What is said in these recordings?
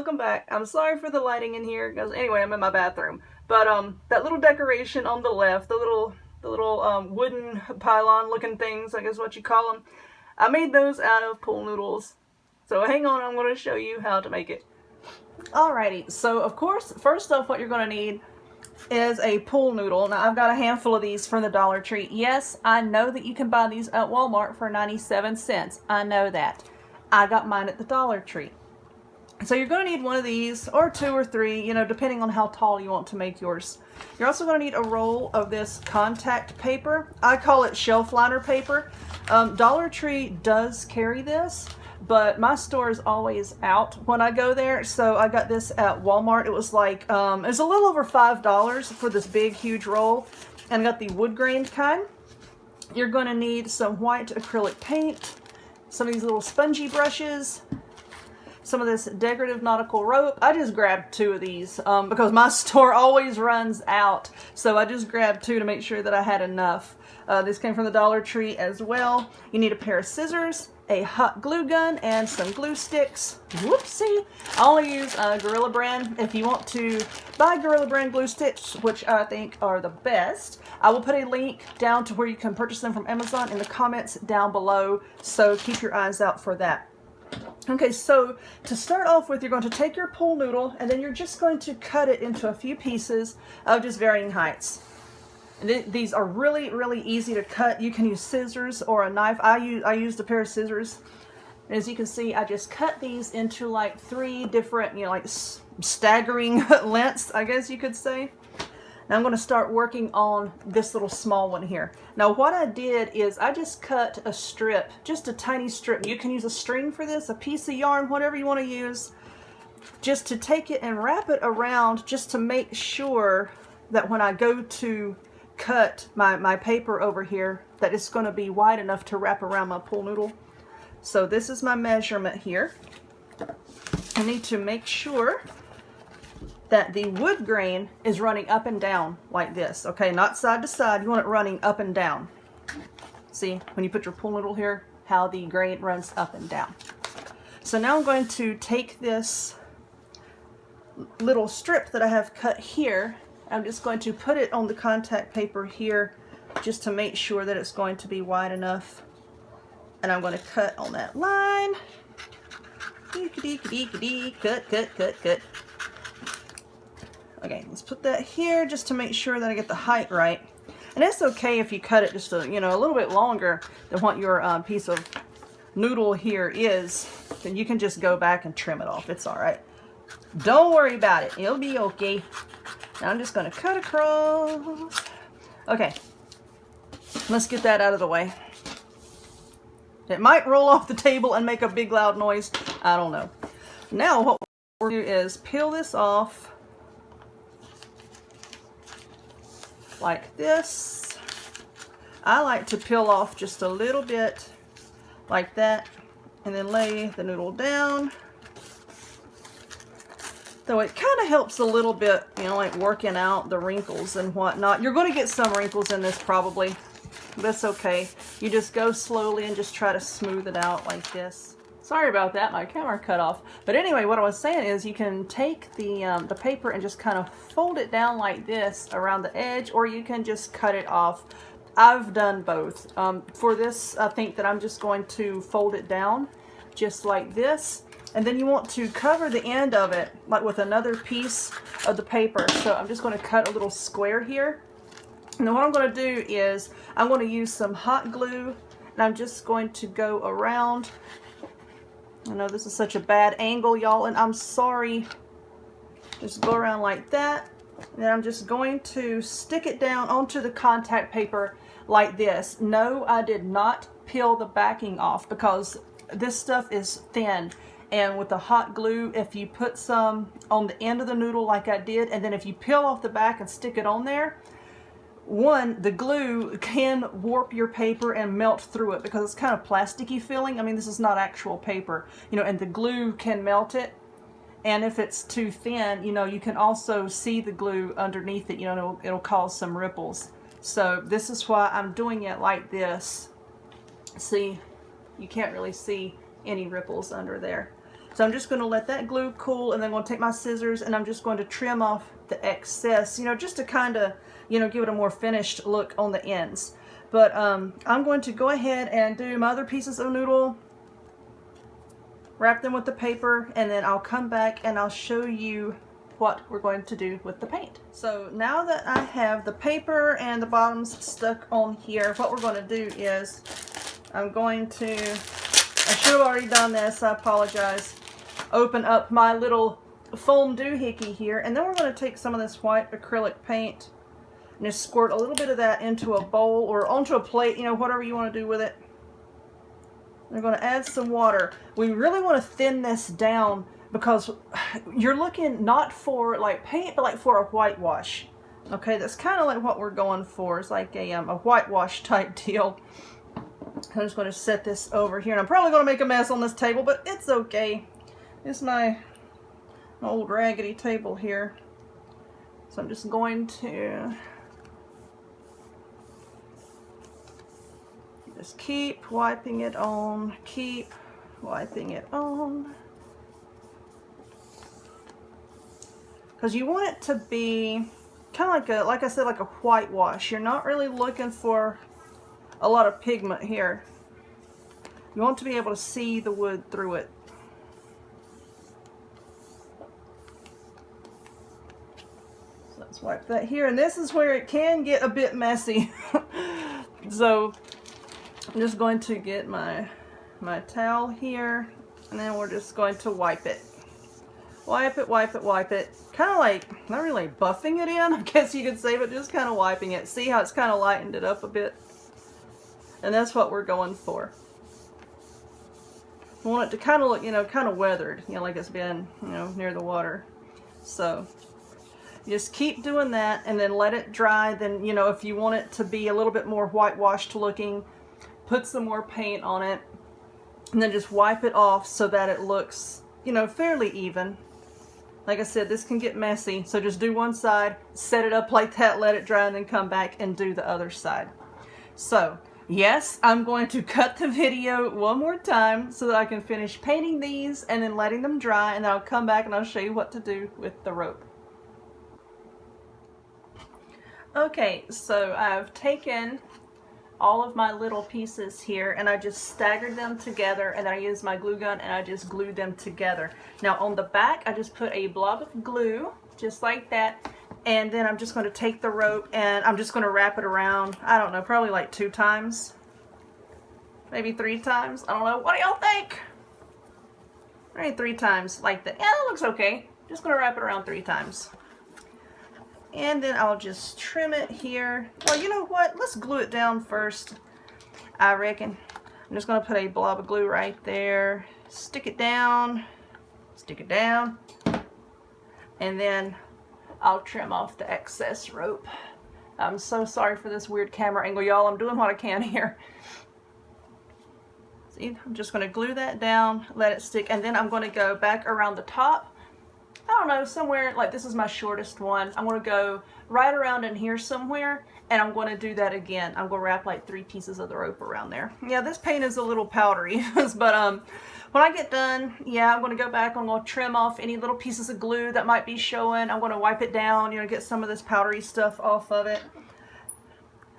welcome back. I'm sorry for the lighting in here, because anyway, I'm in my bathroom. But that little decoration on the left, the little wooden pylon looking things, I guess what you call them, I made those out of pool noodles. So hang on, I'm going to show you how to make it. Alrighty, so of course, first off, what you're going to need is a pool noodle. Now I've got a handful of these from the Dollar Tree. Yes, I know that you can buy these at Walmart for 97 cents. I know that. I got mine at the Dollar Tree. So you're going to need one of these, or two or three, you know, depending on how tall you want to make yours. You're also going to need a roll of this contact paper. I call it shelf liner paper. Dollar Tree does carry this, but my store is always out when I go there. So I got this at Walmart. It was like, it was a little over $5 for this big, huge roll. And I got the wood grained kind. You're going to need some white acrylic paint, some of these little spongy brushes, some of this decorative nautical rope. I just grabbed two of these because my store always runs out. So I just grabbed two to make sure that I had enough. This came from the Dollar Tree as well. You need a pair of scissors, a hot glue gun, and some glue sticks. Whoopsie! I only use Gorilla Brand. If you want to buy Gorilla Brand glue sticks, which I think are the best, I will put a link down to where you can purchase them from Amazon in the comments down below. So keep your eyes out for that. Okay, so to start off with, you're going to take your pool noodle and then you're just going to cut it into a few pieces of just varying heights. And these are really, really easy to cut. You can use scissors or a knife. I used a pair of scissors. And as you can see, I just cut these into like three different, you know, like staggering lengths, I guess you could say. Now I'm going to start working on this little small one here. Now what I did is I just cut a strip, just a tiny strip. You can use a string for this, a piece of yarn, whatever you want to use, just to take it and wrap it around, just to make sure that when I go to cut my paper over here, that it's going to be wide enough to wrap around my pool noodle. So this is my measurement here. I need to make sure that the wood grain is running up and down like this. Okay, not side to side. You want it running up and down. See, when you put your pool noodle here, how the grain runs up and down. So now I'm going to take this little strip that I have cut here. I'm just going to put it on the contact paper here just to make sure that it's going to be wide enough. And I'm going to cut on that line. Cut, cut, cut, cut. Okay, let's put that here just to make sure that I get the height right. And it's okay if you cut it just a, you know, a little bit longer than what your piece of noodle here is. Then you can just go back and trim it off. It's all right. Don't worry about it. It'll be okay. Now I'm just going to cut across. Okay, let's get that out of the way. It might roll off the table and make a big loud noise. I don't know. Now what we're going to do is peel this off like this. I like to peel off just a little bit like that and then lay the noodle down. Though it kind of helps a little bit, you know, like working out the wrinkles and whatnot. You're going to get some wrinkles in this probably. That's okay. You just go slowly and just try to smooth it out like this. Sorry about that, my camera cut off. But anyway, what I was saying is you can take the paper and just kind of fold it down like this around the edge, or you can just cut it off. I've done both. For this, I think that I'm just going to fold it down just like this. And then you want to cover the end of it like with another piece of the paper. So I'm just going to cut a little square here. And then what I'm going to do is I'm going to use some hot glue and I'm just going to go around. I know this is such a bad angle, y'all, and I'm sorry. Just go around like that. And then I'm just going to stick it down onto the contact paper like this. No, I did not peel the backing off because this stuff is thin. And with the hot glue, if you put some on the end of the noodle like I did, and then if you peel off the back and stick it on there, one, the glue can warp your paper and melt through it because it's kind of plasticky feeling. I mean, this is not actual paper, you know, and the glue can melt it. And if it's too thin, you know, you can also see the glue underneath it, you know, it'll cause some ripples. So this is why I'm doing it like this. See, you can't really see any ripples under there. So I'm just going to let that glue cool, and then I'm going to take my scissors and I'm just going to trim off the excess, you know, just to kind of, you know, give it a more finished look on the ends. But I'm going to go ahead and do my other pieces of noodle, wrap them with the paper, and then I'll come back and I'll show you what we're going to do with the paint. So now that I have the paper and the bottoms stuck on here, what we're going to do is I'm going to, I should have already done this, I apologize, open up my little foam doohickey here, and then we're going to take some of this white acrylic paint and just squirt a little bit of that into a bowl or onto a plate, you know, whatever you want to do with it. We're going to add some water. We really want to thin this down because you're looking not for like paint, but like for a whitewash. Okay, that's kind of like what we're going for. It's like a whitewash type deal. I'm just going to set this over here, and I'm probably going to make a mess on this table, but it's okay. It's my old raggedy table here. So I'm just going to just keep wiping it on, keep wiping it on. Because you want it to be kind of like a, like I said, like a whitewash. You're not really looking for a lot of pigment here. You want to be able to see the wood through it. So let's wipe that here, and this is where it can get a bit messy. So I'm just going to get my towel here, and then we're just going to wipe it. Wipe it, wipe it, wipe it. Kind of like, not really buffing it in, I guess you could say, but just kind of wiping it. See how it's kind of lightened it up a bit? And that's what we're going for. We want it to kind of look, you know, kind of weathered, you know, like it's been, you know, near the water. So just keep doing that and then let it dry. Then, you know, if you want it to be a little bit more whitewashed looking, put some more paint on it and then just wipe it off so that it looks, you know, fairly even. Like I said, this can get messy, so just do one side, set it up like that, let it dry, and then come back and do the other side. So, yes, I'm going to cut the video one more time so that I can finish painting these and then letting them dry, and then I'll come back and I'll show you what to do with the rope. Okay, so I've taken all of my little pieces here and I just staggered them together, and then I used my glue gun and I just glued them together. Now on the back I just put a blob of glue just like that, and then I'm just going to take the rope and I'm just going to wrap it around, I don't know, probably like 2 times, maybe 3 times, I don't know. What do y'all think? Maybe 3 times like that. Yeah, that looks okay. Just going to wrap it around 3 times. And then I'll just trim it here. Well, you know what? Let's glue it down first, I reckon. I'm just going to put a blob of glue right there. Stick it down. Stick it down. And then I'll trim off the excess rope. I'm so sorry for this weird camera angle, y'all. I'm doing what I can here. See, I'm just going to glue that down, let it stick, and then I'm going to go back around the top. I don't know, somewhere, like this is my shortest one. I'm going to go right around in here somewhere, and I'm going to do that again. I'm going to wrap like 3 pieces of the rope around there. Yeah, this paint is a little powdery, but when I get done, yeah, I'm going to go back. I'm going to trim off any little pieces of glue that might be showing. I'm going to wipe it down, you know, get some of this powdery stuff off of it.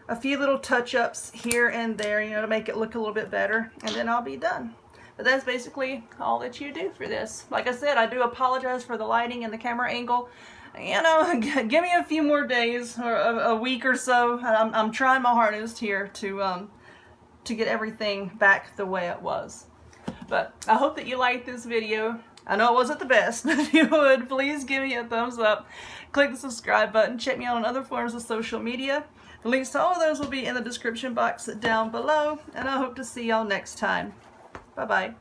A few little touch-ups here and there, you know, to make it look a little bit better, and then I'll be done. But that's basically all that you do for this. Like I said, I do apologize for the lighting and the camera angle. You know, give me a few more days or a week or so. I'm trying my hardest here to get everything back the way it was. But I hope that you liked this video. I know it wasn't the best, but if you would, please give me a thumbs up. Click the subscribe button. Check me out on other forms of social media. The links to all of those will be in the description box down below. And I hope to see y'all next time. Bye-bye.